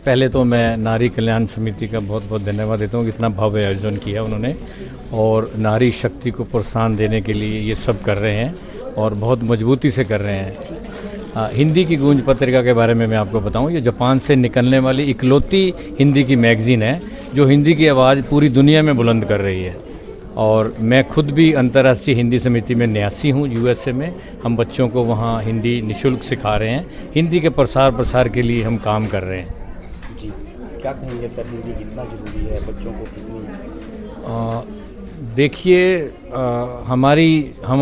पहले तो मैं नारी कल्याण समिति का बहुत बहुत धन्यवाद देता हूँ कि इतना भव्य आयोजन किया उन्होंने और नारी शक्ति को प्रोत्साहन देने के लिए ये सब कर रहे हैं और बहुत मजबूती से कर रहे हैं। हिंदी की गूंज पत्रिका के बारे में मैं आपको बताऊं, ये जापान से निकलने वाली इकलौती हिंदी की मैगज़ीन है जो हिंदी की आवाज़ पूरी दुनिया में बुलंद कर रही है। और मैं खुद भी अंतर्राष्ट्रीय हिंदी समिति में न्यासी हूँ यूएसए में। हम बच्चों को वहाँ हिंदी निःशुल्क सिखा रहे हैं। हिंदी के प्रसार के लिए हम काम कर रहे हैं। जी, क्या कहेंगे सर, हिंदी कितना ज़रूरी है बच्चों को, कितनी? देखिए, हम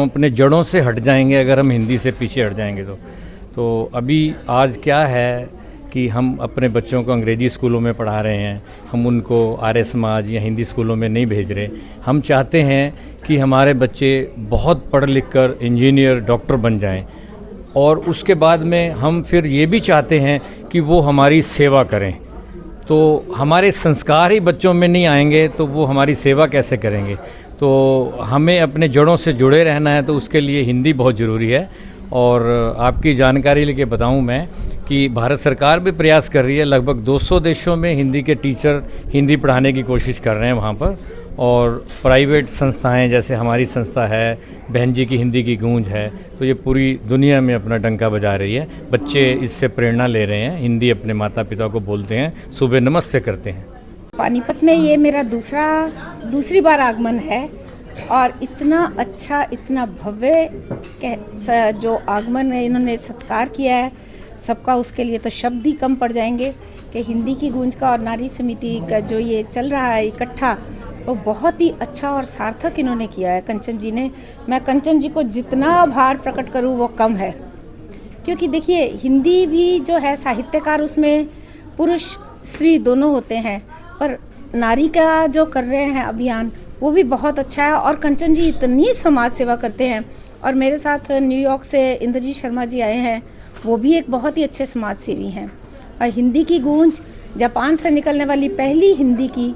अपने जड़ों से हट जाएंगे अगर हम हिंदी से पीछे हट जाएंगे तो अभी आज क्या है कि हम अपने बच्चों को अंग्रेजी स्कूलों में पढ़ा रहे हैं, हम उनको आर्य समाज या हिंदी स्कूलों में नहीं भेज रहे। हम चाहते हैं कि हमारे बच्चे बहुत पढ़ लिख कर इंजीनियर, डॉक्टर बन जाएं और उसके बाद में हम फिर ये भी चाहते हैं कि वो हमारी सेवा करें। तो हमारे संस्कार ही बच्चों में नहीं आएंगे तो वो हमारी सेवा कैसे करेंगे? तो हमें अपने जड़ों से जुड़े रहना है, तो उसके लिए हिंदी बहुत ज़रूरी है। और आपकी जानकारी लेके बताऊं मैं कि भारत सरकार भी प्रयास कर रही है। लगभग 200 देशों में हिंदी के टीचर हिंदी पढ़ाने की कोशिश कर रहे हैं वहाँ पर। और प्राइवेट संस्थाएं जैसे हमारी संस्था है, बहन जी की हिंदी की गूंज है, तो ये पूरी दुनिया में अपना डंका बजा रही है। बच्चे इससे प्रेरणा ले रहे हैं, हिंदी अपने माता पिता को बोलते हैं, सुबह नमस्ते करते हैं। पानीपत में ये मेरा दूसरी बार आगमन है और इतना अच्छा, इतना भव्य जो आगमन है, इन्होंने सत्कार किया है सबका, उसके लिए तो शब्द ही कम पड़ जाएंगे कि हिंदी की गूंज का और नारी समिति का जो ये चल रहा है इकट्ठा, वो बहुत ही अच्छा और सार्थक इन्होंने किया है कंचन जी ने। मैं कंचन जी को जितना आभार प्रकट करूँ वो कम है, क्योंकि देखिए हिंदी भी जो है साहित्यकार, उसमें पुरुष स्त्री दोनों होते हैं, पर नारी का जो कर रहे हैं अभियान वो भी बहुत अच्छा है। और कंचन जी इतनी समाज सेवा करते हैं। और मेरे साथ न्यूयॉर्क से इंद्रजीत शर्मा जी आए हैं, वो भी एक बहुत ही अच्छे समाज सेवी हैं। और हिंदी की गूंज जापान से निकलने वाली पहली हिंदी की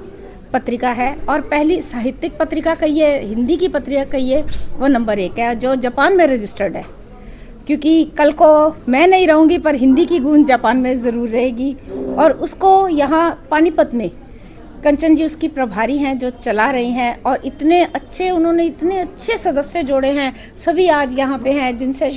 पत्रिका है और पहली साहित्यिक पत्रिका कहिए, हिंदी की पत्रिका कहिए, वो नंबर 1 है जो जापान में रजिस्टर्ड है। क्योंकि कल को मैं नहीं रहूँगी पर हिंदी की गूंज जापान में ज़रूर रहेगी। और उसको यहाँ पानीपत में कंचन जी उसकी प्रभारी हैं जो चला रही हैं। और उन्होंने इतने अच्छे सदस्य जोड़े हैं, सभी आज यहाँ पे हैं जिनसे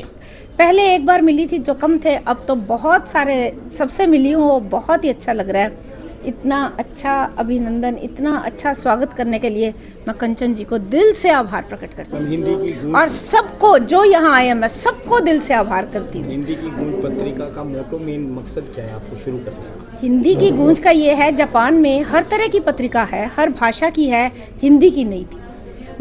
पहले एक बार मिली थी जो कम थे, अब तो बहुत सारे सबसे मिली हूँ। वो बहुत ही अच्छा लग रहा है। इतना अच्छा अभिनंदन, इतना अच्छा स्वागत करने के लिए मैं कंचन जी को दिल से आभार प्रकट करती हूँ। और सबको जो यहाँ आए, मैं सबको दिल से आभार करती हूँ। हिंदी की गूंज पत्रिका का मोटो, मेन मकसद क्या है आपको शुरू करने का? हिंदी की गूंज का ये है, जापान में हर तरह की पत्रिका है, हर भाषा की है, हिंदी की नहीं थी,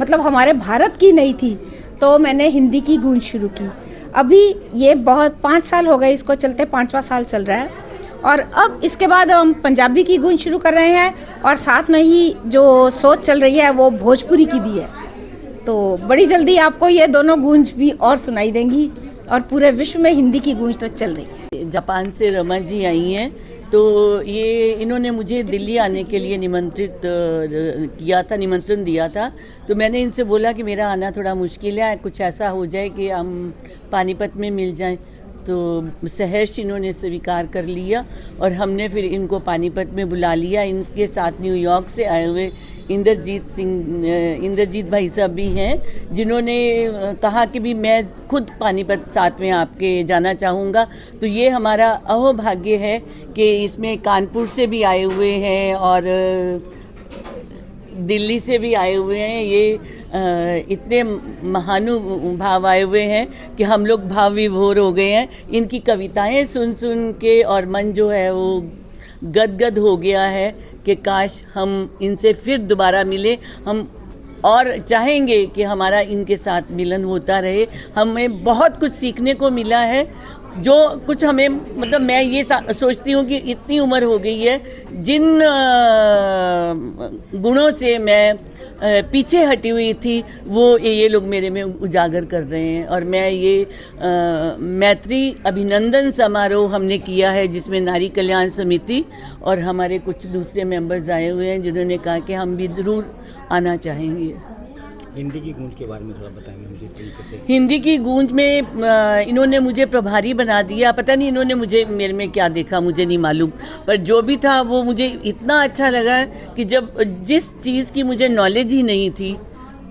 मतलब हमारे भारत की नहीं थी, तो मैंने हिंदी की गूंज शुरू की। अभी ये बहुत 5 साल हो गए इसको चलते, 5वां साल चल रहा है। और अब इसके बाद हम पंजाबी की गूंज शुरू कर रहे हैं और साथ में ही जो सोच चल रही है वो भोजपुरी की भी है। तो बड़ी जल्दी आपको ये दोनों गूंज भी और सुनाई देंगी और पूरे विश्व में हिंदी की गूंज तो चल रही है। जापान से रमा जी आई हैं, तो ये इन्होंने मुझे दिल्ली आने के लिए निमंत्रण दिया था। तो मैंने इनसे बोला कि मेरा आना थोड़ा मुश्किल है, कुछ ऐसा हो जाए कि हम पानीपत में मिल जाएं। तो सहर्ष इन्होंने स्वीकार कर लिया और हमने फिर इनको पानीपत में बुला लिया। इनके साथ न्यूयॉर्क से आए हुए इंद्रजीत भाई साहब भी हैं, जिन्होंने कहा कि भी मैं खुद पानीपत साथ में आपके जाना चाहूँगा। तो ये हमारा अहोभाग्य है कि इसमें कानपुर से भी आए हुए हैं और दिल्ली से भी आए हुए हैं। ये इतने महानुभाव आए हुए हैं कि हम लोग भाव विभोर हो गए हैं। इनकी कविताएं सुन सुन के और मन जो है वो गदगद हो गया है कि काश हम इनसे फिर दोबारा मिले। हम और चाहेंगे कि हमारा इनके साथ मिलन होता रहे। हमें बहुत कुछ सीखने को मिला है, जो कुछ हमें, मतलब मैं ये सोचती हूँ कि इतनी उम्र हो गई है, जिन गुणों से मैं पीछे हटी हुई थी वो ये लोग मेरे में उजागर कर रहे हैं। और मैं ये मैत्री अभिनंदन समारोह हमने किया है जिसमें नारी कल्याण समिति और हमारे कुछ दूसरे मेंबर्स आए हुए हैं जिन्होंने कहा कि हम भी ज़रूर आना चाहेंगे। हिंदी की गूंज के बारे में थोड़ा बताएं मैम, जिस तरीके से हिंदी की गूंज में इन्होंने मुझे प्रभारी बना दिया। पता नहीं इन्होंने मुझे मेरे में क्या देखा, मुझे नहीं मालूम, पर जो भी था वो मुझे इतना अच्छा लगा कि जब जिस चीज़ की मुझे नॉलेज ही नहीं थी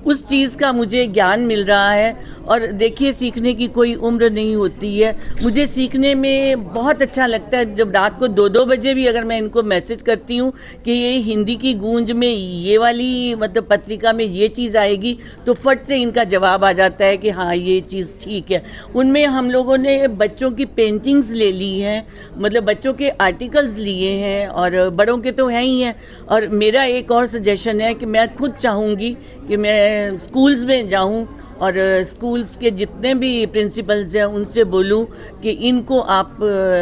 उस चीज़ का मुझे ज्ञान मिल रहा है। और देखिए, सीखने की कोई उम्र नहीं होती है। मुझे सीखने में बहुत अच्छा लगता है जब रात को 2-2 बजे भी अगर मैं इनको मैसेज करती हूँ कि ये हिंदी की गूंज में ये वाली मतलब पत्रिका में ये चीज़ आएगी, तो फट से इनका जवाब आ जाता है कि हाँ ये चीज़ ठीक है। उनमें हम लोगों ने बच्चों की पेंटिंग्स ले ली हैं, मतलब बच्चों के आर्टिकल्स लिए हैं, और बड़ों के तो हैं ही हैं। और मेरा एक और सजेशन है कि मैं खुद चाहूँगी कि मैं स्कूल्स में जाऊं और स्कूल्स के जितने भी प्रिंसिपल्स हैं उनसे बोलूं कि इनको आप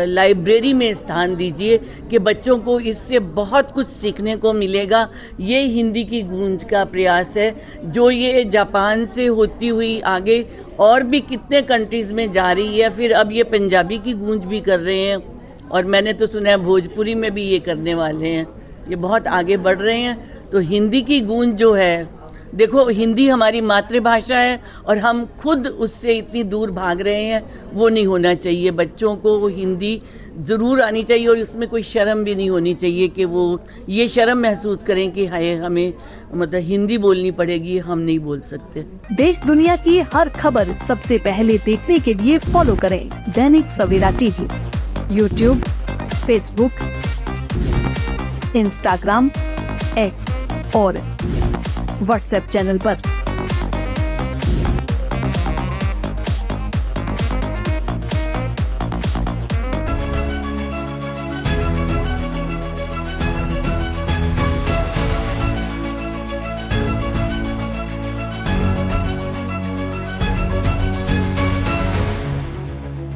लाइब्रेरी में स्थान दीजिए कि बच्चों को इससे बहुत कुछ सीखने को मिलेगा। ये हिंदी की गूंज का प्रयास है जो ये जापान से होती हुई आगे और भी कितने कंट्रीज़ में जा रही है। फिर अब ये पंजाबी की गूंज भी कर रहे हैं, और मैंने तो सुना है भोजपुरी में भी ये करने वाले हैं। ये बहुत आगे बढ़ रहे हैं। तो हिंदी की गूंज जो है, देखो हिंदी हमारी मातृभाषा है और हम खुद उससे इतनी दूर भाग रहे हैं, वो नहीं होना चाहिए। बच्चों को हिंदी ज़रूर आनी चाहिए और उसमें कोई शर्म भी नहीं होनी चाहिए कि वो ये शर्म महसूस करें कि हाय हमें मतलब हिंदी बोलनी पड़ेगी, हम नहीं बोल सकते। देश दुनिया की हर खबर सबसे पहले देखने के लिए फॉलो करें Dainik Savera TV, YouTube, Facebook, Instagram, X और व्हाट्सएप चैनल पर।